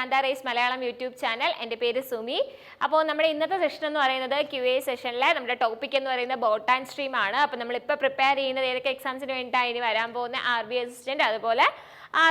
Veranda Malayalam YouTube channel. എൻ്റെ പേര് Sumi. അപ്പോൾ നമ്മുടെ ഇന്നത്തെ സെഷൻ എന്ന് പറയുന്നത് QA സെഷനിലെ നമ്മുടെ ടോപ്പിക് എന്ന് പറയുന്നത് ബോട്ട് ആൻഡ് സ്ട്രീം ആണ്. അപ്പോൾ നമ്മൾ ഇപ്പോൾ പ്രിപ്പയർ ചെയ്യുന്നത് ഏതൊക്കെ എക്സാംസിന് വേണ്ടിയിട്ടാണ് ഇനി വരാൻ പോകുന്ന RBI Assistant അതുപോലെ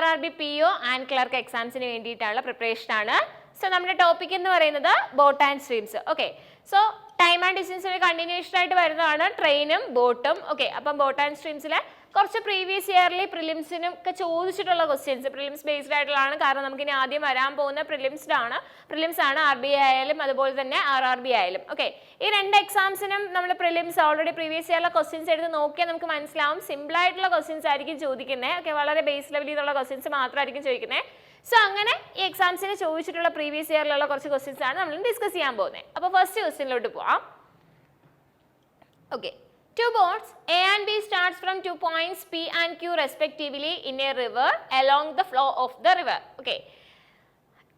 RRB PO ആൻഡ് ക്ലർക്ക് എക്സാംസിന് വേണ്ടിയിട്ടുള്ള പ്രിപ്പറേഷൻ ആണ്. സോ നമ്മുടെ ടോപ്പിക് എന്ന് പറയുന്നത് boat and streams. Okay, so time and ഡിസ്റ്റൻസിന് കണ്ടിന്യൂഷൻ ആയിട്ട് വരുന്നതാണ് ട്രെയിനും ബോട്ടും. ഓക്കെ, അപ്പം ബോട്ട് ആൻഡ് സ്ട്രീംസിലെ കുറച്ച് പ്രീവിയസ് ഇയർലി പ്രിലിംസിനും ഒക്കെ ചോദിച്ചിട്ടുള്ള ക്വസ്റ്റ്യൻസ് പ്രിലിംസ് ബേസ്ഡ് ആയിട്ടുള്ളതാണ്. കാരണം നമുക്കിനി ആദ്യം വരാൻ പോകുന്ന പ്രിലിംസ് ആണ് RBI ആയാലും അതുപോലെ തന്നെ RRB ആയാലും. ഓക്കെ, ഈ രണ്ട് എക്സാംസിനും നമ്മൾ പ്രിലിംസ് ഓൾറെഡി പ്രീവിയസ് ഇയറിലെ ക്വസ്റ്റ്യൻസ് എടുത്ത് നോക്കിയാൽ നമുക്ക് മനസ്സിലാവും സിമ്പിൾ ആയിട്ടുള്ള ക്വസ്റ്റ്യൻസ് ആയിരിക്കും ചോദിക്കുന്നത്. ഓക്കെ, വളരെ ബേസ് ലെവലിൽ നിന്നുള്ള ക്വസ്റ്റ്യൻസ് മാത്രമായിരിക്കും ചോദിക്കുന്നത്. സോ അങ്ങനെ ഈ എക്സാംസിന് ചോദിച്ചിട്ടുള്ള പ്രീവിയസ് ഇയറിലുള്ള കുറച്ച് ക്വസ്റ്റ്യൻസ് ആണ് നമ്മൾ ഡിസ്കസ് ചെയ്യാൻ പോകുന്നത്. അപ്പോൾ ഫസ്റ്റ് ക്വസ്റ്റ്യനിലോട്ട് പോവാം. Okay, two boats A and B starts from 2 points P and Q respectively in a river along the flow of the river. Okay,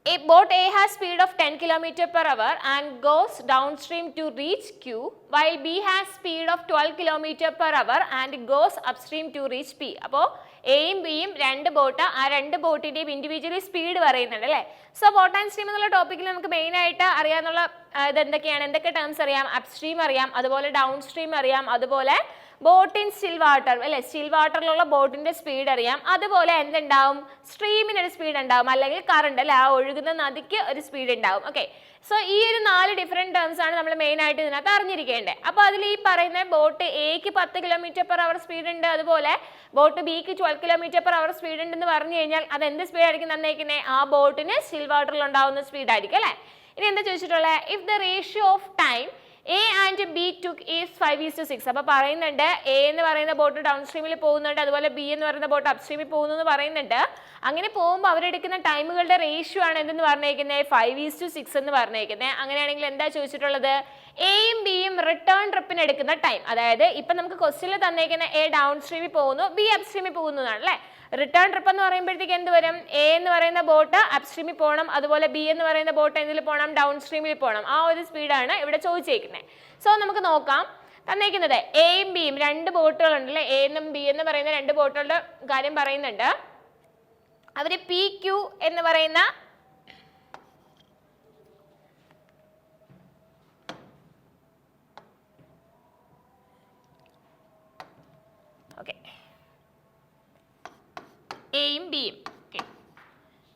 a boat A has speed of 10 km per hour and goes downstream to reach Q, while B has speed of 12 km per hour and goes upstream to reach P. അപ്പോൾ എയും ബിയും രണ്ട് boat, ആ രണ്ട് ബോട്ടിൻ്റെയും individually speed പറയുന്നുണ്ട് അല്ലേ. So boat and stream എന്നുള്ള ടോപ്പിക്കിൽ നമുക്ക് മെയിൻ ആയിട്ട് അറിയാവുന്ന ഇതെന്തൊക്കെയാണ്, എന്തൊക്കെ ടേംസ് അറിയാം? അപ്സ്ട്രീം അറിയാം, അതുപോലെ ഡൗൺ സ്ട്രീം അറിയാം, അതുപോലെ ബോട്ട് ഇൻ സ്റ്റിൽ വാട്ടർ അല്ലെ, സ്റ്റിൽ വാട്ടറിലുള്ള ബോട്ടിന്റെ സ്പീഡ് അറിയാം. അതുപോലെ എന്തുണ്ടാവും? സ്ട്രീമിന് ഒരു സ്പീഡ് ഉണ്ടാവും, അല്ലെങ്കിൽ കറണ്ട് അല്ലെ, ആ ഒഴുകുന്ന നദിക്ക് ഒരു സ്പീഡ് ഉണ്ടാവും. ഓക്കെ, സോ ഈ ഒരു 4 ഡിഫറെന്റ് ടേംസ് ആണ് നമ്മൾ മെയിൻ ആയിട്ട് ഇതിനകത്ത് അറിഞ്ഞിരിക്കേണ്ടത്. അപ്പോൾ അതിൽ ഈ പറയുന്ന ബോട്ട് എക്ക് 10 km/h സ്പീഡ് ഉണ്ട്, അതുപോലെ ബോട്ട് ബിക്ക് 12 km/h സ്പീഡ് ഉണ്ടെന്ന് പറഞ്ഞു കഴിഞ്ഞാൽ അത് എന്ത് സ്പീഡ് ആയിരിക്കും തന്നേക്കുന്നത്? ആ ബോട്ടിന് സ്റ്റിൽ വാട്ടറിൽ ഉണ്ടാവുന്ന സ്പീഡ് ആയിരിക്കും അല്ലെ. ഇനി എന്താ ചോദിച്ചിട്ടുള്ളത്? If the ratio of time A and B took is 5:6. അപ്പോൾ പറയുന്നുണ്ട് എ എന്ന് പറയുന്ന ബോട്ട് ഡൗൺ സ്ട്രീമിൽ പോകുന്നുണ്ട്, അതുപോലെ ബി എന്ന് പറയുന്ന ബോട്ട് അപ് സ്ട്രീമിൽ പോകുന്നു എന്ന് പറയുന്നുണ്ട്. അങ്ങനെ പോകുമ്പോൾ അവരെടുക്കുന്ന ടൈമുകളുടെ റേഷ്യോ ആണ് എന്തെന്ന് പറഞ്ഞേക്കുന്നത്? 5:6 എന്ന് പറഞ്ഞേക്കുന്നത്. അങ്ങനെയാണെങ്കിൽ എന്താ ചോദിച്ചിട്ടുള്ളത്? എയും ബിയും റിട്ടേൺ ട്രിപ്പിന് എടുക്കുന്ന ടൈം. അതായത് ഇപ്പം നമുക്ക് ക്വസ്റ്റ്യനിൽ തന്നേക്കുന്ന എ ഡൗൺ സ്ട്രീമിൽ പോകുന്നു, ബി അപ് സ്ട്രീമിൽ പോകുന്നതാണ് അല്ലേ. റിട്ടേൺ ട്രിപ്പ് എന്ന് പറയുമ്പോഴത്തേക്ക് എന്ത് വരും? എ എന്ന് പറയുന്ന ബോട്ട് അപ് സ്ട്രീമിൽ പോകണം, അതുപോലെ ബി എന്ന് പറയുന്ന ബോട്ട് എന്തിൽ പോകണം? ഡൗൺ സ്ട്രീമിൽ പോകണം. ആ ഒരു സ്പീഡാണ് ഇവിടെ ചോദിച്ചേക്കുന്നത്. സോ നമുക്ക് നോക്കാം. തന്നേക്കുന്നത് എയും ബിയും രണ്ട് ബോട്ടുകളുണ്ടല്ലേ, എ എന്നും ബി എന്ന് പറയുന്ന രണ്ട് ബോട്ടുകളുടെ കാര്യം പറയുന്നുണ്ട്. അവർ പി ക്യു എന്ന് പറയുന്ന എയും ബിയും. ഓക്കെ,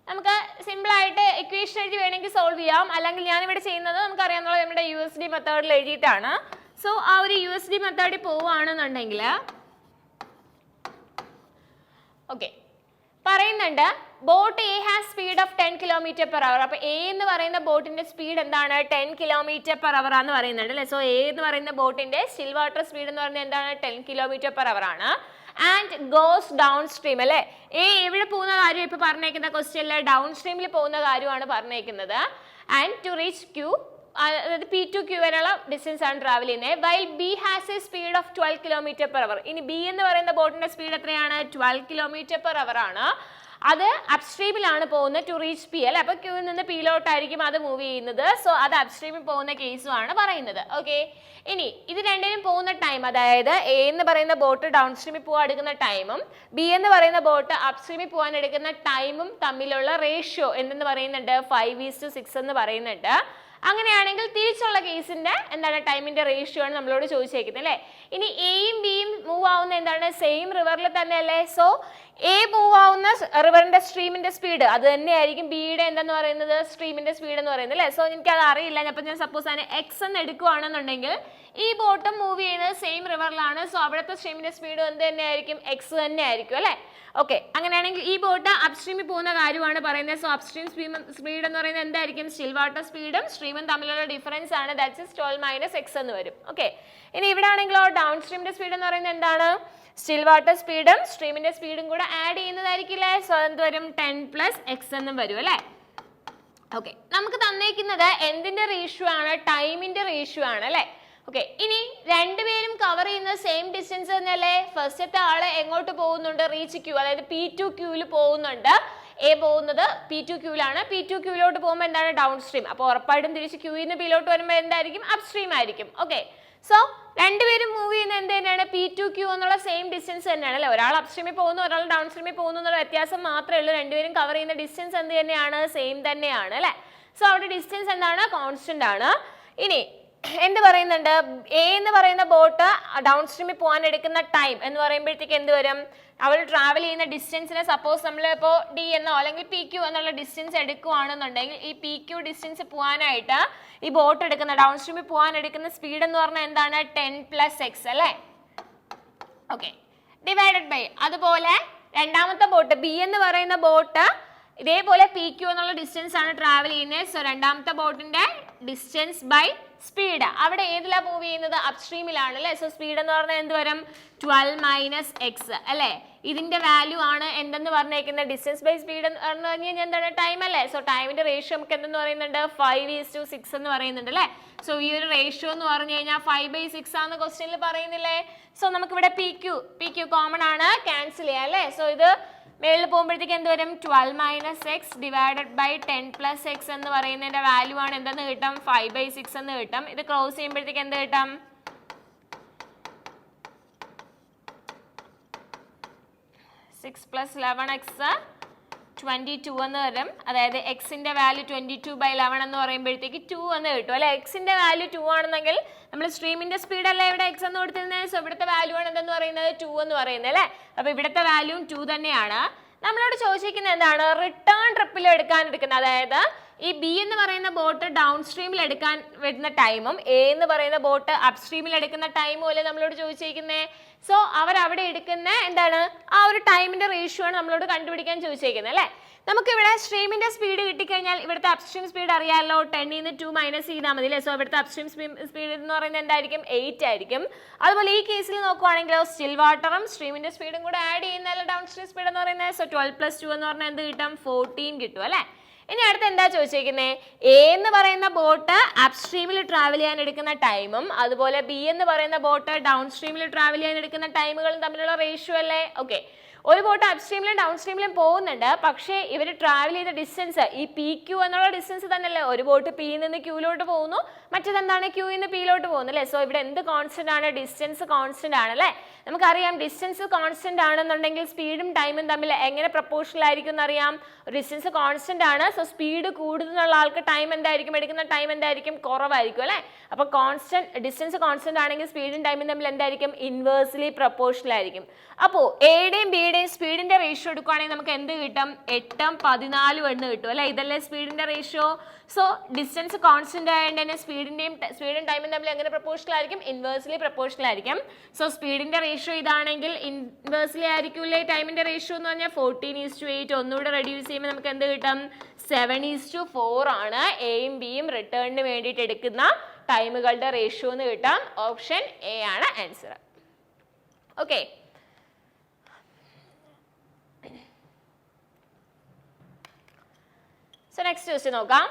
നമുക്ക് സിമ്പിൾ ആയിട്ട് ഇക്വേഷൻ എഴുതി വേണമെങ്കിൽ സോൾവ് ചെയ്യാം, അല്ലെങ്കിൽ ഞാനിവിടെ ചെയ്യുന്നത് നമുക്കറിയാവുന്ന നമ്മുടെ USD മെത്തേഡിൽ എഴുതിയിട്ടാണ്. സോ ആ ഒരു USD മെത്തേഡിൽ പോവുകയാണെന്നുണ്ടെങ്കിൽ ഓക്കെ പറയുന്നുണ്ട് boat A has speed of 10 km/h. അപ്പോൾ എ എന്ന് പറയുന്ന ബോട്ടിന്റെ സ്പീഡ് എന്താണ്? 10 km/h ആണെന്ന് പറയുന്നുണ്ട് അല്ലേ. സോ എ എന്ന് പറയുന്ന ബോട്ടിന്റെ സ്റ്റിൽ വാട്ടർ സ്പീഡ് എന്ന് പറയുന്നത് എന്താണ്? 10 km/h ആണ്. ആൻഡ് ഗോസ് ഡൗൺ സ്ട്രീം അല്ലെ. എ എവിടെ പോകുന്ന കാര്യം ഇപ്പൊ പറഞ്ഞേക്കുന്ന ക്വസ്റ്റ്യനിൽ ഡൗൺ സ്ട്രീമിൽ പോകുന്ന കാര്യമാണ് പറഞ്ഞേക്കുന്നത്. ആൻഡ് ടു റീച്ച് ക്യൂ, അതായത് P to Q വരെയുള്ള ഡിസ്റ്റൻസ് ആണ് ട്രാവൽ ചെയ്യുന്നത്. While B has A speed of 12 km/h. ഇനി ബി എന്ന് പറയുന്ന ബോട്ടിന്റെ സ്പീഡ് എത്രയാണ്? 12 km/h ആണ്. അത് അപ്സ്ട്രീമിലാണ് പോകുന്നത് ടു റീച്ച് പി അല്ലെ. അപ്പൊ ക്യൂവിൽ നിന്ന് പിയിലോട്ടായിരിക്കും അത് മൂവ് ചെയ്യുന്നത്. സോ അത് അപ്സ്ട്രീമിൽ പോകുന്ന കേസുമാണ് പറയുന്നത്. ഓക്കെ, ഇനി ഇത് രണ്ടിനും പോകുന്ന ടൈം, അതായത് എ എന്ന് പറയുന്ന ബോട്ട് ഡൗൺ സ്ട്രീമിൽ പോകാൻ എടുക്കുന്ന ടൈമും ബി എന്ന് പറയുന്ന ബോട്ട് അപ്സ്ട്രീമിൽ പോകാൻ എടുക്കുന്ന ടൈമും തമ്മിലുള്ള റേഷ്യോ എന്തെന്ന് പറയുന്നുണ്ട്? 5:6 എന്ന് പറയുന്നുണ്ട്. അങ്ങനെയാണെങ്കിൽ തിരിച്ചുള്ള കേസിന്റെ എന്താണ് ടൈമിന്റെ റേഷ്യോ ആണ് നമ്മളോട് ചോദിച്ചേക്കുന്നത് അല്ലേ. ഇനി എയും ബിയും മൂവ് ആവുന്ന എന്താണ്? സെയിം റിവറിൽ തന്നെ അല്ലേ. സോ എ മൂവ് ആവുന്ന റിവറിന്റെ സ്ട്രീമിന്റെ സ്പീഡ് അത് തന്നെയായിരിക്കും ബിയുടെ എന്തെന്ന് പറയുന്നത്? സ്ട്രീമിന്റെ സ്പീഡ് എന്ന് പറയുന്നത് അല്ലേ. സോ എനിക്ക് അത് അറിയില്ല, അപ്പോൾ ഞാൻ സപ്പോസ് അതിനെ എക്സ് എന്ന് എടുക്കുകയാണെന്നുണ്ടെങ്കിൽ ഈ ബോട്ടും മൂവ് ചെയ്യുന്നത് സെയിം റിവറിലാണ്. സോ അവിടുത്തെ സ്ട്രീമിന്റെ സ്പീഡ് എന്ത് തന്നെയായിരിക്കും? എക്സ് തന്നെ ആയിരിക്കും അല്ലേ. ഓക്കെ, അങ്ങനെയാണെങ്കിൽ ഈ ബോട്ട് അപ്സ്ട്രീമിൽ പോകുന്ന കാര്യമാണ് പറയുന്നത്. സോ അപ്സ്ട്രീം സ്പീഡ് എന്ന് പറയുന്നത് എന്തായിരിക്കും? സ്റ്റിൽ വാട്ടർ സ്പീഡും സ്ട്രീമും തമ്മിലുള്ള ഡിഫറൻസ് ആണ്. ദാറ്റ്സ് 12 - x എന്ന് വരും. ഓക്കെ, ഇനി ഇവിടെ ആണെങ്കിലോ ഡൗൺ സ്ട്രീമിന്റെ സ്പീഡ് എന്ന് പറയുന്നത് എന്താണ്? സ്റ്റിൽ വാട്ടർ സ്പീഡും സ്ട്രീമിന്റെ സ്പീഡും കൂടെ ആഡ് ചെയ്യുന്നതായിരിക്കില്ലേ. സോ എന്ത് വരും? 10 + x എന്നും വരും അല്ലേ. ഓക്കെ, നമുക്ക് തന്നേക്കുന്നത് എന്തിന്റെ റേഷ്യോ ആണ്? ടൈമിന്റെ റേഷ്യോ ആണ് അല്ലേ. ഓക്കെ, ഇനി രണ്ടുപേരും കവർ ചെയ്യുന്ന സെയിം ഡിസ്റ്റൻസ് തന്നെയല്ലേ. ഫസ്റ്റത്തെ ആള് എങ്ങോട്ട് പോകുന്നുണ്ട്? റീച്ച് ക്യൂ, അതായത് P to Qയിൽ പോകുന്നുണ്ട്. എ പോകുന്നത് P to Qയിലാണ്. P to Qയിലോട്ട് പോകുമ്പോൾ എന്താണ്? Down stream. അപ്പോൾ ഉറപ്പായിട്ടും തിരിച്ച് ക്യൂയിൽ നിന്ന് പിയിലോട്ട് വരുമ്പോൾ എന്തായിരിക്കും? അപ് സ്ട്രീം ആയിരിക്കും. ഓക്കെ, സോ രണ്ടുപേരും മൂവ് ചെയ്യുന്ന എന്ത് തന്നെയാണ് P2Q എന്നുള്ള സെയിം ഡിസ്റ്റൻസ് തന്നെയാണ് അല്ലേ. ഒരാൾ അപ്സ്ട്രീമിൽ പോകുന്നു, ഒരാൾ ഡൗൺ സ്ട്രീമിൽ പോകുന്നു എന്നുള്ള വ്യത്യാസം മാത്രമേ ഉള്ളൂ. രണ്ടുപേരും കവർ ചെയ്യുന്ന ഡിസ്റ്റൻസ് എന്ത് തന്നെയാണ്, സെയിം തന്നെയാണ് അല്ലേ. സോ അവിടെ ഡിസ്റ്റൻസ് എന്താണ്, കോൺസ്റ്റന്റ് ആണ്. ഇനി എന്ത് പറയുന്നുണ്ട്, എ എന്ന് പറയുന്ന ബോട്ട് ഡൗൺ സ്ട്രീമിൽ പോകാൻ എടുക്കുന്ന ടൈം എന്ന് പറയുമ്പോഴത്തേക്ക് എന്ത് വരും, അവൾ ട്രാവൽ ചെയ്യുന്ന ഡിസ്റ്റൻസിനെ സപ്പോസ് നമ്മൾ ഇപ്പോൾ ഡി എന്നോ അല്ലെങ്കിൽ PQ എന്നുള്ള ഡിസ്റ്റൻസ് എടുക്കുകയാണെന്നുണ്ടെങ്കിൽ ഈ PQ ഡിസ്റ്റൻസ് പോകാനായിട്ട് ഈ ബോട്ട് എടുക്കുന്ന ഡൗൺ സ്ട്രീമിൽ പോകാൻ എടുക്കുന്ന സ്പീഡ് എന്ന് പറഞ്ഞാൽ എന്താണ് 10 + x അല്ലേ. ഓക്കെ, ഡിവൈഡഡ് ബൈ അതുപോലെ രണ്ടാമത്തെ ബോട്ട് ബി എന്ന് പറയുന്ന ബോട്ട് ഇതേപോലെ PQ എന്നുള്ള ഡിസ്റ്റൻസ് ആണ് ട്രാവൽ ചെയ്യുന്നത്. സോ രണ്ടാമത്തെ ബോട്ടിന്റെ ഡിസ്റ്റൻസ് ബൈ സ്പീഡ്. അവിടെ ഏതിലാണ് മൂവ് ചെയ്യുന്നത്, അപ്സ്ട്രീമിലാണ് അല്ലേ. സോ സ്പീഡ് എന്ന് പറഞ്ഞാൽ എന്ത് വരും, 12 - x അല്ലേ. ഇതിന്റെ വാല്യൂ ആണ് എന്തെന്ന് പറഞ്ഞേക്കുന്നത്, ഡിസ്റ്റൻസ് ബൈ സ്പീഡ് എന്ന് പറഞ്ഞു കഴിഞ്ഞാൽ എന്താണ്, ടൈം അല്ലേ. സോ ടൈമിന്റെ റേഷ്യോ നമുക്ക് എന്തെന്ന് പറയുന്നുണ്ട്, 5:6 എന്ന് പറയുന്നുണ്ട് അല്ലേ. സോ ഈ ഒരു റേഷ്യോ എന്ന് പറഞ്ഞു കഴിഞ്ഞാൽ 5/6 ആണെന്ന് ക്വസ്റ്റ്യനിൽ പറയുന്നില്ലേ. സോ നമുക്കിവിടെ PQ കോമൺ ആണ്, ക്യാൻസൽ ചെയ്യാം അല്ലേ. സോ ഇത് മേളിൽ പോകുമ്പോഴത്തേക്ക് എന്ത് വരും, 12 - x ഡിവൈഡഡ് ബൈ 10 + x എന്ന് പറയുന്നതിന്റെ വാല്യൂ ആണ് എന്തെന്ന് കിട്ടും, 5/6 എന്ന് കിട്ടും. ഇത് ക്രോസ് ചെയ്യുമ്പോഴത്തേക്ക് എന്ത് കിട്ടും, 6 + 11x 22 എന്ന് വരും. അതായത് എക്സിന്റെ വാല്യൂ 22/11 എന്ന് പറയുമ്പോഴത്തേക്ക് 2 എന്ന് കിട്ടും അല്ലെ. എക്സിന്റെ വാല്യൂ 2 ആണെന്നെങ്കിൽ നമ്മൾ സ്ട്രീമിന്റെ സ്പീഡ് അല്ലേ ഇവിടെ എക്സ് എന്ന് കൊടുത്തിരുന്നത്. സോ ഇവിടുത്തെ വാല്യൂ ആണ് എന്തെന്ന് പറയുന്നത്, 2 എന്ന് പറയുന്നത് അല്ലേ. അപ്പൊ ഇവിടുത്തെ വാല്യൂ 2 തന്നെയാണ്. നമ്മളോട് ചോദിച്ചിരിക്കുന്നത് എന്താണ്, റിട്ടേൺ ട്രിപ്പിൽ എടുക്കുന്നത്. അതായത് ഈ ബി എന്ന് പറയുന്ന ബോട്ട് ഡൗൺ സ്ട്രീമിൽ എടുക്കാൻ വരുന്ന ടൈമും എ എന്ന് പറയുന്ന ബോട്ട് അപ് സ്ട്രീമിൽ എടുക്കുന്ന ടൈമും അല്ലേ നമ്മളോട് ചോദിച്ചിരിക്കുന്നത്. സോ അവരവിടെ എടുക്കുന്ന എന്താണ്, ആ ഒരു ടൈമിന്റെ റേഷ്യോ ആണ് നമ്മളോട് കണ്ടുപിടിക്കാൻ ചോദിച്ചിരിക്കുന്നത് അല്ലേ. നമുക്കിവിടെ സ്ട്രീമിന്റെ സ്പീഡ് കിട്ടിക്കഴിഞ്ഞാൽ ഇവിടുത്തെ അപ്സ്ട്രീം സ്പീഡ് അറിയാമല്ലോ, 10 ൽ 2 മൈനസ് ചെയ്താൽ മതി അല്ലേ. സോ ഇവിടുത്തെ അപ്സ്ട്രീം സ്പീഡ് എന്ന് പറയുന്നത് എന്തായിരിക്കും, 8 ആയിരിക്കും. അതുപോലെ ഈ കേസിൽ നോക്കുവാണെങ്കിലോ സ്റ്റിൽ വാട്ടറും സ്ട്രീമിന്റെ സ്പീഡും കൂടെ ആഡ് ചെയ്യുന്നതല്ല ഡൗൺ സ്ട്രീം സ്പീഡ് എന്ന് പറയുന്നത്. സോ 12 + 2 എന്ന് പറഞ്ഞാൽ എന്ത് കിട്ടും, 14 കിട്ടും അല്ലേ. ഇനി അടുത്ത് എന്താ ചോദിച്ചിരിക്കുന്നത്, എ എന്ന് പറയുന്ന ബോട്ട് അപ്സ്ട്രീമിൽ ട്രാവൽ ചെയ്യാൻ എടുക്കുന്ന ടൈമും അതുപോലെ ബി എന്ന് പറയുന്ന ബോട്ട് ഡൗൺ സ്ട്രീമിൽ ട്രാവൽ ചെയ്യാൻ എടുക്കുന്ന ടൈമുകളും തമ്മിലുള്ള റേഷ്യോ അല്ലേ. ഓക്കെ, ഒരു ബോട്ട് അപ്സ്ട്രീമിലും ഡൗൺ സ്ട്രീമിലും പോകുന്നുണ്ട്, പക്ഷേ ഇവർ ട്രാവൽ ചെയ്ത ഡിസ്റ്റൻസ് ഈ PQ എന്നുള്ള ഡിസ്റ്റൻസ് തന്നെയല്ലേ. ഒരു ബോട്ട് P നിന്ന് Qയിലോട്ട് പോകുന്നു, മറ്റേതെന്താണ് Q നിന്ന് Pയിലോട്ട് പോകുന്നു അല്ലേ. സോ ഇവിടെ എന്ത് കോൺസ്റ്റന്റ് ആണ്, ഡിസ്റ്റൻസ് കോൺസ്റ്റന്റ് ആണ് അല്ലേ. നമുക്കറിയാം ഡിസ്റ്റൻസ് കോൺസ്റ്റന്റ് ആണെന്നുണ്ടെങ്കിൽ സ്പീഡും ടൈമും തമ്മിൽ എങ്ങനെ പ്രപ്പോർഷണൽ ആയിരിക്കും എന്നറിയാം. ഡിസ്റ്റൻസ് കോൺസ്റ്റന്റ് ആണ്, സോ സ്പീഡ് കൂടുതലുള്ള ആൾക്ക് ടൈം എന്തായിരിക്കും, എടുക്കുന്ന ടൈം എന്തായിരിക്കും, കുറവായിരിക്കും അല്ലേ. അപ്പോൾ ഡിസ്റ്റൻസ് കോൺസ്റ്റന്റ് ആണെങ്കിൽ സ്പീഡും ടൈമും തമ്മിൽ എന്തായിരിക്കും, ഇൻവേഴ്സ്ലി പ്രപ്പോർഷണൽ ആയിരിക്കും. അപ്പോൾ എയുടെയും ബിയുടെയും സ്പീഡിന്റെ റേഷ്യോ എടുക്കുകയാണെങ്കിൽ നമുക്ക് എന്ത് കിട്ടും, 8ഉം 14ഉം എന്ന് കിട്ടും അല്ലേ. ഇതല്ലേ സ്പീഡിന്റെ റേഷ്യോ. സോ ഡിസ്റ്റൻസ് കോൺസ്റ്റന്റ് ആയതുകൊണ്ട് തന്നെ സ്പീഡും ടൈമും തമ്മിൽ എങ്ങനെ പ്രപ്പോർഷണൽ ആയിരിക്കും, ഇൻവേഴ്സ്ലി പ്രപ്പോർഷണൽ ആയിരിക്കും. സോ സ്പീഡിന്റെ റേഷ്യോ ഇതാണെങ്കിൽ ഇൻവേഴ്സ്ലി ആയിരിക്കില്ലേ ടൈമിന്റെ റേഷ്യോ എന്ന് പറഞ്ഞാൽ 14:8. ഒന്നുകൂടെ റെഡ്യൂസ് ചെയ്യുമ്പോൾ നമുക്ക് എന്ത് കിട്ടും, 7:4 ആണ് എയും ബിയും റിട്ടേണിന് വേണ്ടിയിട്ട് എടുക്കുന്ന ടൈമുകളുടെ റേഷ്യോ എന്ന് കിട്ടാം. ഓപ്ഷൻ എ ആണ് answer. Okay, so next question നോക്കാം.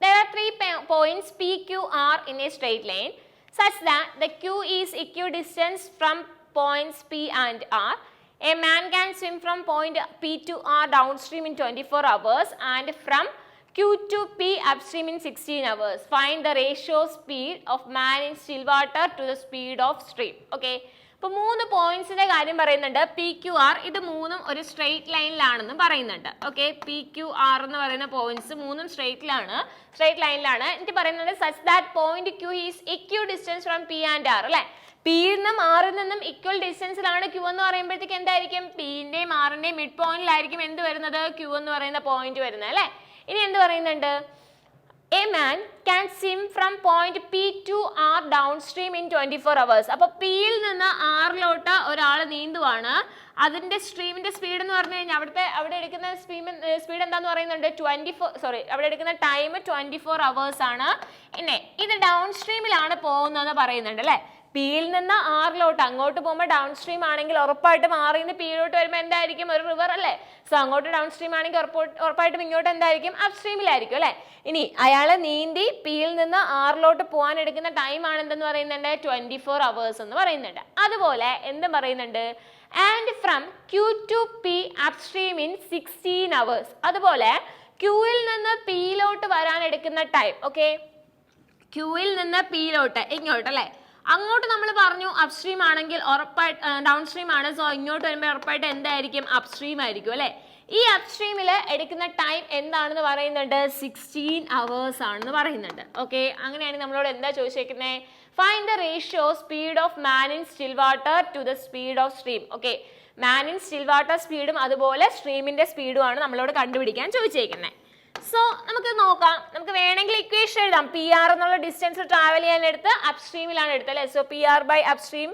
There are 3 points P, Q, R in a straight line such that the Q is equidistant from points P and R. A man can swim from point P to R downstream in 24 hours and from Q to P upstream in 16 hours. Find the ratio speed of man in still water to the speed of stream. Okay. അപ്പോൾ 3 പോയിന്റ്സിന്റെ കാര്യം പറയുന്നുണ്ട്. PQR ഇത് മൂന്നും ഒരു straight ലൈനിലാണെന്ന് പറയുന്നുണ്ട്. Okay, PQR എന്ന് പറയുന്ന points മൂന്നും സ്ട്രെയിറ്റ് ലൈനിലാണ്. എനിക്ക് പറയുന്നത് such that point Q is equal distance from P and R അല്ലേ. Pയിൽ നിന്നും Rൽ നിന്നും ഇക്വൽ ഡിസ്റ്റൻസിലാണ് Q എന്ന് പറയുമ്പോഴത്തേക്ക് എന്തായിരിക്കും, Pന്റെയും Rന്റെയും മിഡ് പോയിന്റിലായിരിക്കും എന്ത് വരുന്നത്, Q എന്ന് പറയുന്ന പോയിന്റ് വരുന്നത് അല്ലേ. ഇനി എന്ത് പറയുന്നുണ്ട്, A man can swim from point P to R downstream in 24 hours. അപ്പോൾ Pയിൽ നിന്ന് Rലോട്ട് ഒരാൾ നീന്തുവാണ്. അതിന്റെ സ്ട്രീമിന്റെ സ്പീഡ് എന്ന് പറഞ്ഞു കഴിഞ്ഞാൽ അവിടെ എടുക്കുന്ന സ്പീഡ് എന്താന്ന് പറയുന്നുണ്ട്, അവിടെ എടുക്കുന്ന ടൈം 24 hours ആണ്. പിന്നെ ഇത് ഡൗൺ സ്ട്രീമിലാണ് പോകുന്നതെന്ന് പറയുന്നുണ്ട് അല്ലേ. Pയിൽ നിന്ന് Rലോട്ട് അങ്ങോട്ട് പോകുമ്പോൾ ഡൗൺ സ്ട്രീം ആണെങ്കിൽ ഉറപ്പായിട്ടും Rൽ നിന്ന് Pയിലോട്ട് വരുമ്പോൾ എന്തായിരിക്കും, ഒരു റിവർ അല്ലേ. സോ അങ്ങോട്ട് ഡൗൺ സ്ട്രീം ആണെങ്കിൽ ഉറപ്പായിട്ടും ഇങ്ങോട്ട് എന്തായിരിക്കും, അപ് സ്ട്രീമിലായിരിക്കും അല്ലേ. ഇനി അയാൾ നീന്തി Pയിൽ നിന്ന് Rലോട്ട് പോകാൻ എടുക്കുന്ന ടൈം ആണ് എന്തെന്ന് പറയുന്നുണ്ട്, 24 hours എന്ന് പറയുന്നുണ്ട്. അതുപോലെ എന്തും പറയുന്നുണ്ട്, and from Q to P upstream in 16 hours. അതുപോലെ Qയിൽ നിന്ന് Pയിലോട്ട് വരാൻ എടുക്കുന്ന ടൈം, ഓക്കെ, ക്യൂവിൽ നിന്ന് പിയിലോട്ട് ഇങ്ങോട്ട് അല്ലേ. അങ്ങോട്ട് നമ്മൾ പറഞ്ഞു അപ്സ്ട്രീം ആണെങ്കിൽ ഉറപ്പായിട്ട് ഡൗൺ സ്ട്രീം ആണ്. സോ ഇങ്ങോട്ട് വരുമ്പോൾ ഉറപ്പായിട്ട് എന്തായിരിക്കും? അപ്സ്ട്രീം ആയിരിക്കും അല്ലേ. ഈ അപ്സ്ട്രീമിൽ എടുക്കുന്ന ടൈം എന്താണെന്ന് പറയുന്നുണ്ട്? 16 hours ആണെന്ന് പറയുന്നുണ്ട്. ഓക്കെ, അങ്ങനെയാണെങ്കിൽ നമ്മളോട് എന്താ ചോദിച്ചേക്കുന്നത്? Find the ratio speed of man in still water to the speed of stream. Okay, man in still water സ്പീഡും അതുപോലെ സ്ട്രീമിന്റെ സ്പീഡുമാണ് നമ്മളോട് കണ്ടുപിടിക്കാൻ ചോദിച്ചേക്കുന്നത്. സോ നമുക്ക് നോക്കാം. നമുക്ക് വേണമെങ്കിൽ ഇക്വേഷൻ എഴുതാം. പി ആർ എന്നുള്ള ഡിസ്റ്റൻസ് ട്രാവൽ ചെയ്യാൻ എടുത്ത് അപ്സ്ട്രീമിലാണ് എടുത്തത് അല്ലേ. So P R by upstream,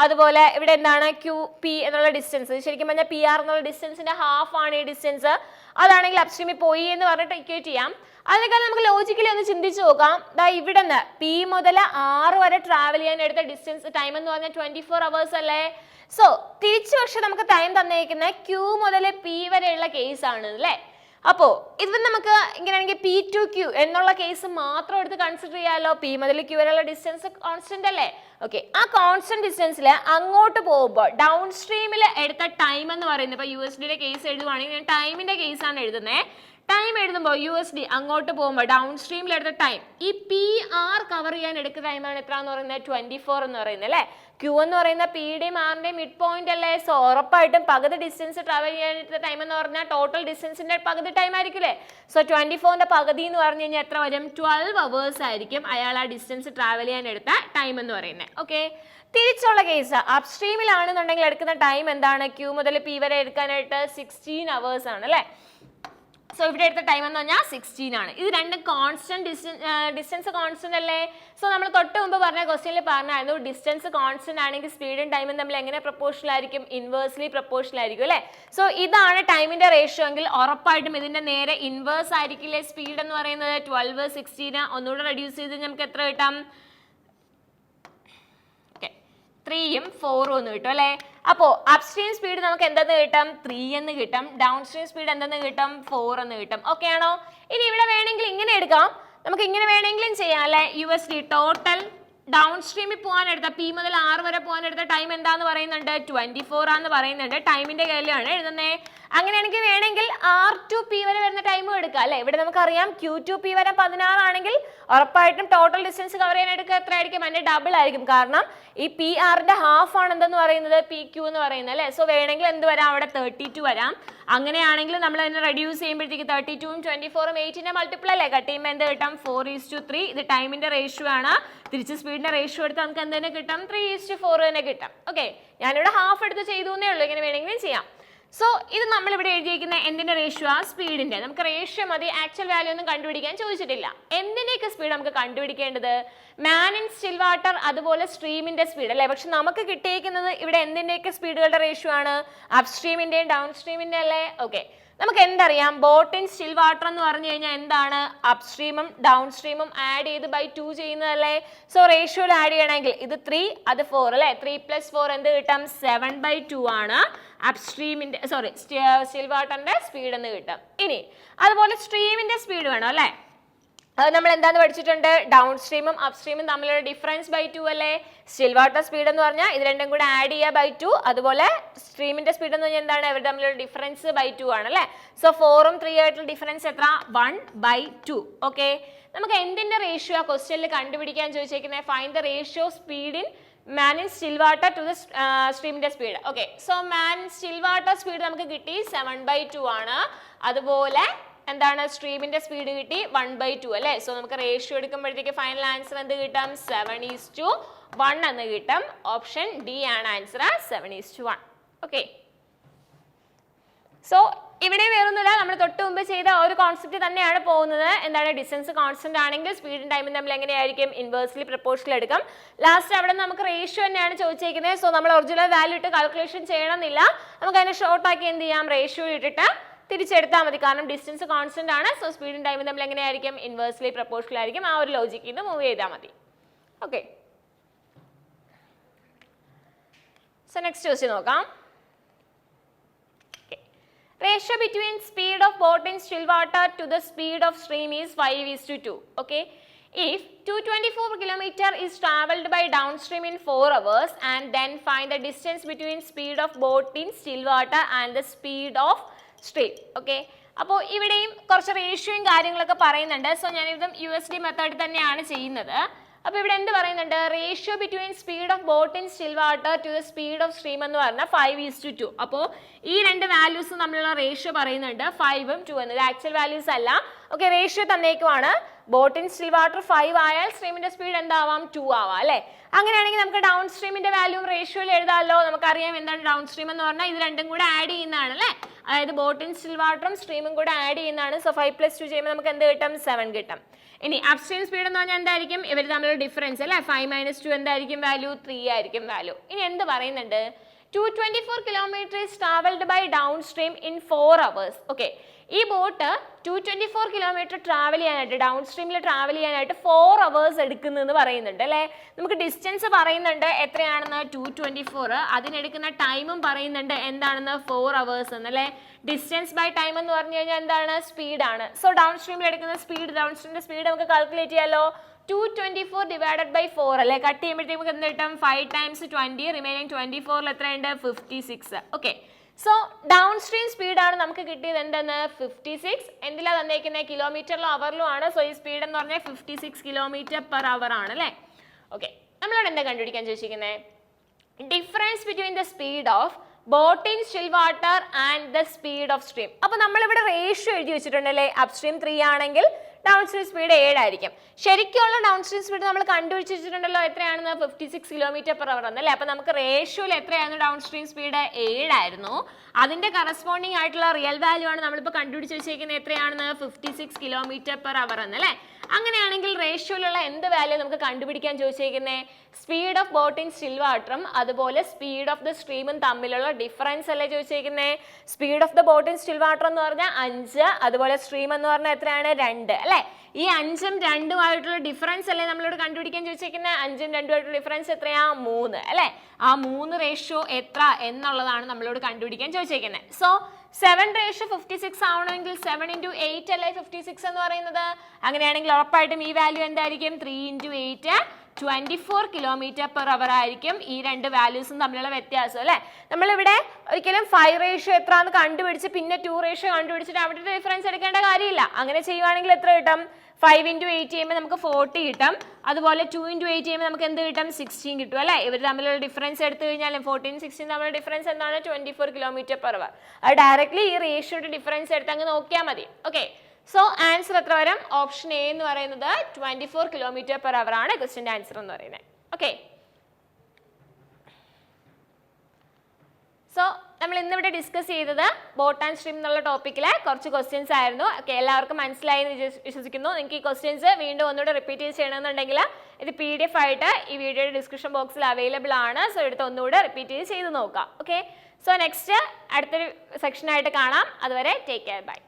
അതുപോലെ ഇവിടെ എന്താണ്? ക്യൂ പി എന്നുള്ള ഡിസ്റ്റൻസ്. ശരിക്കും പറഞ്ഞാൽ പി ആർ എന്നുള്ള ഡിസ്റ്റൻസിന്റെ ഹാഫ് ആണ് ഈ ഡിസ്റ്റൻസ്. അതാണെങ്കിൽ അപ്സ്ട്രീമിൽ പോയി എന്ന് പറഞ്ഞിട്ട് ഇക്വേറ്റ് ചെയ്യാം. അതിനേക്കാൾ നമുക്ക് ലോജിക്കലി ഒന്ന് ചിന്തിച്ച് നോക്കാം. ദാ ഇവിടെ നിന്ന് പി മുതൽ ആർ വരെ ട്രാവൽ ചെയ്യാൻ എടുത്ത ഡിസ്റ്റൻസ് ടൈം എന്ന് പറഞ്ഞാൽ 24 hours അല്ലേ. സോ തിരിച്ചു പക്ഷെ നമുക്ക് ടൈം തന്നേക്കുന്നത് ക്യൂ മുതൽ പി വരെയുള്ള കേസ് ആണ് അല്ലേ. അപ്പോ ഇത് നമുക്ക് ഇങ്ങനെയാണെങ്കിൽ പി ടു ക്യൂ എന്നുള്ള കേസ് മാത്രം എടുത്ത് കൺസിഡർ ചെയ്യാമല്ലോ. പി മുതൽ ക്യൂ വരെയുള്ള ഡിസ്റ്റൻസ് കോൺസ്റ്റന്റ് അല്ലേ. ഓക്കെ, ആ കോൺസ്റ്റന്റ് ഡിസ്റ്റൻസിൽ അങ്ങോട്ട് പോകുമ്പോൾ ഡൗൺ സ്ട്രീമിൽ എടുത്ത ടൈം എന്ന് പറയുന്നത്, ഇപ്പൊ USD കേസ് എഴുതുവാണെങ്കിൽ ഞാൻ ടൈമിന്റെ കേസാണ് എഴുതുന്നത്. ടൈം എഴുതുമ്പോൾ USD അങ്ങോട്ട് പോകുമ്പോൾ ഡൗൺ സ്ട്രീമിൽ എടുത്ത ടൈം, ഈ പി ആർ കവർ ചെയ്യാൻ എടുക്കുന്ന ടൈമാണ് എത്ര എന്ന് പറയുന്നത്? 24 എന്ന് പറയുന്നത് അല്ലേ. ക്യൂ എന്ന് പറയുന്ന പിയുടെയും ആറിന്റെയും മിഡ് പോയിന്റ് അല്ലേ. സോ ഉറപ്പായിട്ടും പകുതി ഡിസ്റ്റൻസ് ട്രാവൽ ചെയ്യാൻ എടുത്ത ടൈം എന്ന് പറഞ്ഞാൽ ടോട്ടൽ ഡിസ്റ്റൻസിന്റെ പകുതി ടൈം ആയിരിക്കില്ലേ. സോ 24ന്റെ പകുതി എന്ന് പറഞ്ഞു കഴിഞ്ഞാൽ എത്ര വരും? 12 hours ആയിരിക്കും അയാൾ ആ ഡിസ്റ്റൻസ് ട്രാവൽ ചെയ്യാൻ എടുത്ത ടൈം എന്ന് പറയുന്നത്. ഓക്കെ, തിരിച്ചുള്ള കേസ് അപ്സ്ട്രീമിലാണെന്നുണ്ടെങ്കിൽ എടുക്കുന്ന ടൈം എന്താണ്? ക്യൂ മുതൽ പി വരെ എടുക്കാനായിട്ട് 16 hours ആണ് അല്ലേ. സോ ഇവിടെ എടുത്ത ടൈം എന്ന് പറഞ്ഞാൽ 16 ആണ്. ഇത് രണ്ടും കോൺസ്റ്റന്റ് ഡിസ്റ്റൻസ് കോൺസ്റ്റന്റ് അല്ലേ. സോ നമ്മൾ തൊട്ട് മുമ്പ് പറഞ്ഞ ക്വസ്റ്റ്യനിൽ പറഞ്ഞായിരുന്നു ഡിസ്റ്റൻസ് കോൺസ്റ്റന്റ് ആണെങ്കിൽ സ്പീഡും ടൈമും തമ്മിൽ എങ്ങനെ പ്രപ്പോർഷണൽ ആയിരിക്കും? ഇൻവേഴ്സ്ലി പ്രപ്പോർഷണൽ ആയിരിക്കും അല്ലേ. സോ ഇതാണ് ടൈമിന്റെ റേഷ്യോ എങ്കിൽ ഉറപ്പായിട്ടും ഇതിന്റെ നേരെ ഇൻവേഴ്സ് ആയിരിക്കില്ലേ സ്പീഡ് എന്ന് പറയുന്നത്. 12 16 ഒന്നുകൂടെ റെഡ്യൂസ് ചെയ്ത് നമുക്ക് എത്ര കിട്ടാം? 3ഉം 4ഉം ഒന്ന് കിട്ടും അല്ലേ. അപ്പോ അപ്സ്ട്രീം സ്പീഡ് നമുക്ക് എന്തെന്ന് കിട്ടും? 3 എന്ന് കിട്ടും. ഡൗൺ സ്ട്രീം സ്പീഡ് എന്തെന്ന് കിട്ടും? 4 എന്ന് കിട്ടും. ഓക്കെ ആണോ? ഇനി ഇവിടെ വേണമെങ്കിൽ ഇങ്ങനെ എടുക്കാം, നമുക്ക് ഇങ്ങനെ വേണമെങ്കിലും ചെയ്യാം അല്ലെ. USD ടോട്ടൽ ഡൗൺ സ്ട്രീമിൽ പോകാൻ എടുത്ത പി മുതൽ ആർ വരെ പോകാൻ എടുത്ത ടൈം എന്താന്ന് പറയുന്നുണ്ട്? 24 ആന്ന് പറയുന്നുണ്ട്. ടൈമിന്റെ കാര്യമാണ് എഴുതുന്നത്. അങ്ങനെയാണെങ്കിൽ വേണമെങ്കിൽ ആർ ടു പി വരെ വരുന്ന ടൈമും എടുക്കാം അല്ലെ. ഇവിടെ നമുക്കറിയാം ക്യൂ ടു പി വരെ 16 ആണെങ്കിൽ ഉറപ്പായിട്ടും ടോട്ടൽ ഡിസ്റ്റൻസ് കവർ ചെയ്യാൻ എടുക്കുക എത്ര ആയിരിക്കും? അതിന്റെ ഡബിൾ ആയിരിക്കും. കാരണം ഈ പി ആറിന്റെ ഹാഫ് ആണ് എന്തെന്ന് പറയുന്നത്? പി ക്യൂ എന്ന് പറയുന്നത് അല്ലെ. സോ വേണമെങ്കിൽ എന്ത് വരാം? അവിടെ 32 വരാം. അങ്ങനെയാണെങ്കിൽ നമ്മൾ അതിനെ റെഡ്യൂസ് ചെയ്യുമ്പോഴത്തേക്ക് 32ഉം 24ഉം 8ന്റെ മൾട്ടിപ്പിൾ അല്ലേ. കട്ട് ചെയ്യുമ്പോൾ എന്ത് കിട്ടും? 4:3. ഇത് ടൈമിന്റെ റേഷ്യോ ആണ്. തിരിച്ച് സ്പീഡിന്റെ റേഷ്യോ എടുത്ത് നമുക്ക് എന്ത് തന്നെ കിട്ടും? 3:4 തന്നെ കിട്ടും. ഓക്കെ, ഞാനിവിടെ ഹാഫ് എടുത്ത് ചെയ്തു എന്നേ ഉള്ളൂ. ഇങ്ങനെ വേണമെങ്കിലും ചെയ്യാം. സോ ഇത് നമ്മൾ ഇവിടെ എഴുതിയിരിക്കുന്ന എന്തിന്റെ റേഷ്യോ? ആ സ്പീഡിന്റെ. നമുക്ക് റേഷ്യോ മതി, ആക്ച്വൽ വാല്യൂ ഒന്നും കണ്ടുപിടിക്കാൻ ചോദിച്ചിട്ടില്ല. എന്തിന്റെയൊക്കെ സ്പീഡ് നമുക്ക് കണ്ടുപിടിക്കേണ്ടത്? മാൻ ഇൻ സ്റ്റിൽ വാട്ടർ അതുപോലെ സ്ട്രീമിന്റെ സ്പീഡ് അല്ലേ. പക്ഷെ നമുക്ക് കിട്ടിയിരിക്കുന്നത് ഇവിടെ എന്തിന്റെയൊക്കെ സ്പീഡുകളുടെ റേഷ്യോ ആണ്? അപ്സ്ട്രീമിന്റെയും ഡൗൺ സ്ട്രീമിന്റെ അല്ലേ. ഓക്കെ, നമുക്ക് എന്തറിയാം? ബോട്ട് ഇൻ സ്റ്റിൽ വാട്ടർ എന്ന് പറഞ്ഞു കഴിഞ്ഞാൽ എന്താണ്? അപ്സ്ട്രീമും ഡൗൺ സ്ട്രീമും ആഡ് ചെയ്ത് ബൈ 2 ചെയ്യുന്നതല്ലേ. സോ റേഷ്യോയിൽ ആഡ് ചെയ്യണമെങ്കിൽ ഇത് 3 അത് 4 അല്ലേ. 3 + 4 എന്ത് കിട്ടും? 7/2 ആണ് അപ്സ്ട്രീമിന്റെ സ്റ്റിൽ വാട്ടറിന്റെ സ്പീഡ് എന്ന് കിട്ടും. ഇനി അതുപോലെ സ്ട്രീമിന്റെ സ്പീഡ് വേണം അല്ലേ. അത് നമ്മൾ എന്താന്ന് പഠിച്ചിട്ടുണ്ട്? ഡൗൺ സ്ട്രീമും അപ്സ്ട്രീമും തമ്മിലുള്ള ഡിഫറൻസ് ബൈ 2 അല്ലേ. സ്റ്റിൽ വാട്ടർ സ്പീഡ് എന്ന് പറഞ്ഞാൽ ഇത് രണ്ടും കൂടെ ആഡ് ചെയ്യുക ബൈ 2. അതുപോലെ സ്ട്രീമിന്റെ സ്പീഡ് എന്ന് പറഞ്ഞാൽ എന്താണ്? ഇവർ തമ്മിലുള്ള ഡിഫറൻസ് ബൈ 2 ആണ് അല്ലേ. സോ 4ഉം 3 ആയിട്ടുള്ള ഡിഫറൻസ് എത്ര? 1/2. ഓക്കെ, നമുക്ക് എന്തിന്റെ റേഷ്യോ ആ ക്വസ്റ്റ്യനിൽ കണ്ടുപിടിക്കാൻ ചോദിച്ചേക്കുന്നത്? Find the ratio speed in man in still water to the സ്ട്രീമിന്റെ speed. Okay, so man still water speed നമുക്ക് കിട്ടി 7/2 ആണ്. അതുപോലെ എന്താണ്? സ്ട്രീമിന്റെ സ്പീഡ് കിട്ടി 1/2 അല്ലേ. സോ നമുക്ക് റേഷ്യോ എടുക്കുമ്പോഴത്തേക്ക് ഫൈനൽ ആൻസർ എന്ത് കിട്ടും? 7:1 എന്ന് കിട്ടും. ഓപ്ഷൻ ഡി ആണ് ആൻസർ, 7:1. ഓക്കെ, സോ ഇവിടെ വേറൊന്നുമില്ല, നമ്മൾ തൊട്ട് മുമ്പ് ചെയ്ത ഒരു കോൺസെപ്റ്റ് തന്നെയാണ് പോകുന്നത്. എന്താണ്? ഡിസ്റ്റൻസ് കോൺസ്റ്റന്റ് ആണെങ്കിൽ സ്പീഡും ടൈമും തമ്മിൽ എങ്ങനെയായിരിക്കും? ഇൻവേഴ്സ്ലി പ്രപ്പോർഷണൽ എടുക്കും. ലാസ്റ്റ് അവിടെ നമുക്ക് റേഷ്യോ തന്നെയാണ് ചോദിച്ചിരിക്കുന്നത്. സോ നമ്മൾ ഒറിജിനൽ വാല്യൂ ഇട്ട് കാൽക്കുലേഷൻ ചെയ്യണമെന്നില്ല. നമുക്ക് അതിനെ ഷോർട്ട് ആക്കി എന്ത് ചെയ്യാം? റേഷ്യോ ഇട്ടിട്ട് തിരിച്ചെടുത്താൽ മതി. കാരണം ഡിസ്റ്റൻസ് കോൺസ്റ്റന്റ് ആണ്. സോ സ്പീഡും ടൈമും തമ്മിൽ എങ്ങനെയായിരിക്കും? ഇൻവേഴ്സ്ലി പ്രപ്പോർഷണൽ ആയിരിക്കും. ആ ഒരു ലോജിക്കിൽ നിന്ന് മൂവ് ചെയ്താൽ മതി. ഓക്കെ, സോ നെക്സ്റ്റ് ക്വസ്റ്റ്യൻ നോക്കാം. Ratio between speed of boat in still water to the speed of stream is 5:2. Okay, if 224 km is traveled by downstream in 4 hours and then find the distance between speed of boat in still water and the speed of stream. Okay, അപ്പോൾ ഇവിടെയും കുറച്ച് റേഷ്യോയും കാര്യങ്ങളൊക്കെ പറയുന്നുണ്ട്. So ഞാനിതും USD method തന്നെയാണ് ചെയ്യുന്നത്. അപ്പോൾ ഇവിടെ എന്ത് പറയുന്നുണ്ട്, ratio between speed of boat in still water to the speed of stream എന്ന് പറഞ്ഞാൽ 5:2. അപ്പോൾ ഈ രണ്ട് വാല്യൂസ് തമ്മിലുള്ള റേഷ്യോ പറയുന്നുണ്ട് 5ഉം 2 എന്നത് ആക്ച്വൽ വാല്യൂസ് അല്ല. ഓക്കെ, റേഷ്യോ തന്നേക്കുവാണ്. ബോട്ട് ഇൻ സ്റ്റിൽ വാട്ടർ 5 ആയാൽ സ്ട്രീമിന്റെ സ്പീഡ് എന്താവാം 2 ആവാം അല്ലേ. അങ്ങനെയാണെങ്കിൽ നമുക്ക് ഡൗൺ സ്ട്രീമിന്റെ വാല്യൂം റേഷ്യോയിൽ എഴുതാമല്ലോ. നമുക്കറിയാം എന്താണ് ഡൗൺ സ്ട്രീം എന്ന് പറഞ്ഞാൽ ഇത് രണ്ടും കൂടെ ആഡ് ചെയ്യുന്നതാണ് അല്ലേ. അതായത് ബോട്ട് ഇൻ സ്റ്റിൽ വാട്ടറും സ്ട്രീമും കൂടെ ആഡ് ചെയ്യുന്നതാണ്. സോ 5 + 2 ചെയ്യുമ്പോൾ നമുക്ക് എന്ത് കിട്ടും, 7 കിട്ടും. ഇനി അപ്സ്ട്രീം സ്പീഡ് എന്ന് പറഞ്ഞാൽ എന്തായിരിക്കും, ഇവർ തമ്മിലുള്ള ഡിഫറൻസ് അല്ലേ. 5 - 2 എന്തായിരിക്കും വാല്യൂ, 3 ആയിരിക്കും വാല്യൂ. ഇനി എന്ത് പറയുന്നുണ്ട്, 224 kilometers is traveled by downstream in 4 hours. Okay, ഈ ബോട്ട് 224 കിലോമീറ്റർ ട്രാവൽ ചെയ്യാനായിട്ട് ഡൗൺ സ്ട്രീമിൽ ട്രാവൽ ചെയ്യാനായിട്ട് 4 hours എടുക്കുന്നെന്ന് പറയുന്നുണ്ട് അല്ലേ. നമുക്ക് ഡിസ്റ്റൻസ് പറയുന്നുണ്ട് എത്രയാണെന്ന് 224, അതിനെടുക്കുന്ന ടൈമും പറയുന്നുണ്ട് എന്താണെന്ന് 4 hours എന്നല്ലേ. ഡിസ്റ്റൻസ് ബൈ ടൈം എന്ന് പറഞ്ഞു കഴിഞ്ഞാൽ എന്താണ്, സ്പീഡാണ്. സോ ഡൗൺ സ്ട്രീമിൽ എടുക്കുന്ന സ്പീഡ്, ഡൗൺ സ്ട്രീമിന്റെ സ്പീഡ് നമുക്ക് കാൽക്കുലേറ്റ് ചെയ്യാമല്ലോ. 224 divided by 4 അല്ലേ. കട്ട് ചെയ്യുമ്പോഴത്തേക്ക് നമുക്ക് എന്ത് കിട്ടും, 5 times 20, റിമൈനിങ് 24 എത്രയുണ്ട്, 56. ഓക്കെ, സോ ഡൗൺ സ്ട്രീം സ്പീഡാണ് നമുക്ക് കിട്ടിയത് എന്തെന്ന്, 56. എന്തിലാണ് തന്നേക്കുന്നത്, കിലോമീറ്ററിലും അവറിലും ആണ്. സോ ഈ സ്പീഡ് എന്ന് പറഞ്ഞാൽ 56 km/h ആണ് അല്ലേ. ഓക്കെ, നമ്മളോട് എന്താ കണ്ടുപിടിക്കാൻ ചോദിച്ചിരിക്കുന്നത്, difference between the speed of boat in still water and the speed of stream. അപ്പൊ നമ്മളിവിടെ റേഷ്യോ എഴുതി വെച്ചിട്ടുണ്ടല്ലേ, അപ്സ്ട്രീം 3 ആണെങ്കിൽ ഡൗൺ സ്ട്രീം സ്പീഡ് 7 ആയിരിക്കും. ശരിക്കുള്ള ഡൗൺ സ്ട്രീം സ്പീഡ് നമ്മൾ കണ്ടുപിടിച്ച് വെച്ചിട്ടുണ്ടല്ലോ എത്രയാണെന്ന്, 56 km/h എന്നല്ലേ. അപ്പൊ നമുക്ക് റേഷ്യോയിൽ എത്രയായിരുന്നു ഡൗൺ സ്ട്രീം സ്പീഡ്, 7 ആയിരുന്നു. അതിന്റെ കറസ്പോണ്ടിങ് ആയിട്ടുള്ള റിയൽ വാല്യൂ ആണ് നമ്മളിപ്പോൾ കണ്ടുപിടിച്ച് വെച്ചിരിക്കുന്നത് എത്രയാണെന്ന്, 56 km/h എന്നല്ലേ. അങ്ങനെയാണെങ്കിൽ റേഷ്യോയിലുള്ള എന്ത് വാല്യൂ നമുക്ക് കണ്ടുപിടിക്കാൻ ചോദിച്ചിരിക്കുന്നത്, speed of boat in still വാട്ടറും അതുപോലെ സ്പീഡ് ഓഫ് ദ സ്ട്രീമും തമ്മിലുള്ള ഡിഫറൻസ് അല്ലേ ചോദിച്ചിരിക്കുന്നത്. Speed of the boat in still water എന്ന് പറഞ്ഞാൽ 5, അതുപോലെ സ്ട്രീം എന്ന് പറഞ്ഞാൽ എത്രയാണ്, 2 അല്ലേ. ഈ 5ഉം 2ഉം ആയിട്ടുള്ള ഡിഫറൻസ് അല്ലേ നമ്മളോട് കണ്ടുപിടിക്കാൻ ചോദിച്ചിരിക്കുന്നത്. 5ഉം 2ഉം ആയിട്ടുള്ള ഡിഫറൻസ് എത്രയാ, 3 അല്ലേ. ആ 3 റേഷ്യോ എത്ര എന്നുള്ളതാണ് നമ്മളോട് കണ്ടുപിടിക്കാൻ ചോദിച്ചിരിക്കുന്നത്. സോ 7:56 ആവണമെങ്കിൽ 7 × 8 അല്ലേ 56 എന്ന് പറയുന്നത്. അങ്ങനെയാണെങ്കിൽ ഉറപ്പായിട്ടും ഈ വാല്യൂ എന്തായിരിക്കും, 3 × 8 24 km/h ആയിരിക്കും. ഈ രണ്ട് വാല്യൂസും തമ്മിലുള്ള വ്യത്യാസം അല്ലേ. നമ്മളിവിടെ ഒരിക്കലും 5 റേഷ്യോ എത്രയാണെന്ന് കണ്ടുപിടിച്ച് പിന്നെ 2 റേഷ്യോ കണ്ടുപിടിച്ചിട്ട് അവിടെ ഡിഫറൻസ് എടുക്കേണ്ട കാര്യമില്ല. അങ്ങനെ ചെയ്യുവാണെങ്കിൽ എത്ര കിട്ടും, 5 × 8 ചെയ്യുമ്പോൾ നമുക്ക് 40 കിട്ടും. അതുപോലെ 2 × 8 ചെയ്യുമ്പോൾ നമുക്ക് എന്ത് കിട്ടും, 16 കിട്ടും അല്ലേ. ഇവർ തമ്മിലുള്ള ഡിഫറൻസ് എടുത്തു കഴിഞ്ഞാൽ 14 16 തമ്മിലുള്ള ഡിഫറൻസ് എന്താണ്, 24 km/h. അത് ഡയറക്ട്ലി ഈ റേഷ്യോയുടെ ഡിഫറൻസ് എടുത്ത് അങ്ങ് നോക്കിയാൽ മതി. ഓക്കെ, സോ ആൻസർ എത്ര വരും, ഓപ്ഷൻ എ എന്ന് പറയുന്നത് 24 km/h ആണ് ക്വസ്റ്റ്യൻ്റെ ആൻസർ എന്ന് പറയുന്നത്. ഓക്കെ, സോ നമ്മൾ ഇന്നിവിടെ ഡിസ്കസ് ചെയ്തത് ബോട്ട് ആൻഡ് സ്ട്രീം എന്നുള്ള ടോപ്പിക്കിൽ കുറച്ച് ക്വസ്റ്റ്യൻസ് ആയിരുന്നു. ഓക്കെ, എല്ലാവർക്കും മനസ്സിലായി എന്ന് വിശ്വസിക്കുന്നു. നിങ്ങൾക്ക് ഈ ക്വസ്റ്റ്യൻസ് വീണ്ടും ഒന്നുകൂടെ റിപ്പീറ്റ് ചെയ്യണമെന്നുണ്ടെങ്കിൽ ഇത് PDF ആയിട്ട് ഈ വീഡിയോയുടെ ഡിസ്ക്രിപ്ഷൻ ബോക്സിൽ അവൈലബിൾ ആണ്. സോ എടുത്ത് ഒന്നുകൂടെ റിപ്പീറ്റ് ചെയ്ത് നോക്കാം. ഓക്കെ, സോ നെക്സ്റ്റ് അടുത്തൊരു സെക്ഷനായിട്ട് കാണാം. അതുവരെ ടേക്ക് കെയർ, ബൈ.